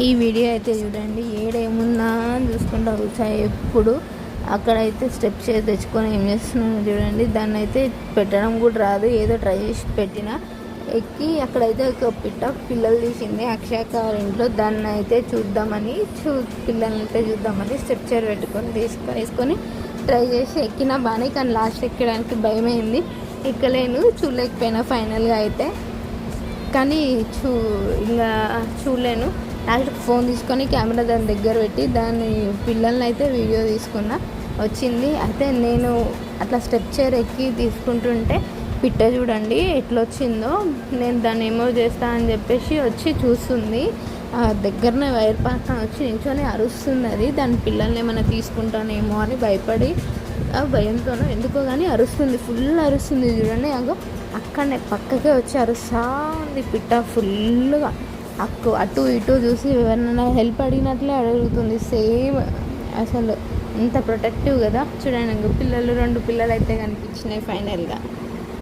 ఈ వీడియో అయితే చూడండి, ఏడేముందా అని చూసుకుంటా కూర్చో ఎప్పుడు. అక్కడైతే స్టెప్స్ అయితే తెచ్చుకొని ఏం చేస్తున్నాను చూడండి. దాన్ని అయితే పెట్టడం కూడా రాదు, ఏదో ట్రై చేసి పెట్టిన ఎక్కి అక్కడైతే ఒక పిల్లలు తీసింది అక్షయక ఇంట్లో. దాన్ని అయితే చూద్దామని పిల్లల్ని అయితే చూద్దామని స్టెప్ చైర్ పెట్టుకొని వేసుకొని ట్రై చేసి ఎక్కినా బాగానే, కానీ లాస్ట్ ఎక్కడానికి భయమైంది, ఎక్కలేను, చూడలేకపోయినా ఫైనల్గా అయితే. కానీ ఇంకా చూడలేను. లాస్ట్ ఫోన్ తీసుకొని కెమెరా దాని దగ్గర పెట్టి దాన్ని పిల్లల్ని అయితే వీడియో తీసుకున్నా, వచ్చింది. అయితే నేను అట్లా స్టెప్ చైర్ ఎక్కి తీసుకుంటుంటే పిట్ట చూడండి ఎట్లా వచ్చిందో. నేను దాన్ని ఏమో చేస్తా అని చెప్పేసి వచ్చి చూస్తుంది. దగ్గరనే వైర్ పక్కన వచ్చి నించొని అరుస్తుంది. అది దాని పిల్లల్ని ఏమైనా తీసుకుంటానేమో అని భయపడి భయంతోనో ఎందుకో కానీ అరుస్తుంది, ఫుల్ అరుస్తుంది చూడండి. అక్కడనే పక్కకే వచ్చి అరుస్తా ఉంది పిట్ట ఫుల్గా. అటు ఇటు చూసి ఎవరినైనా హెల్ప్ అడిగినట్లే అడుగుతుంది సేమ్. అసలు ఎంత ప్రొటెక్టివ్ కదా చూడండి. పిల్లలు 2 పిల్లలు అయితే కనిపించినాయి ఫైనల్గా.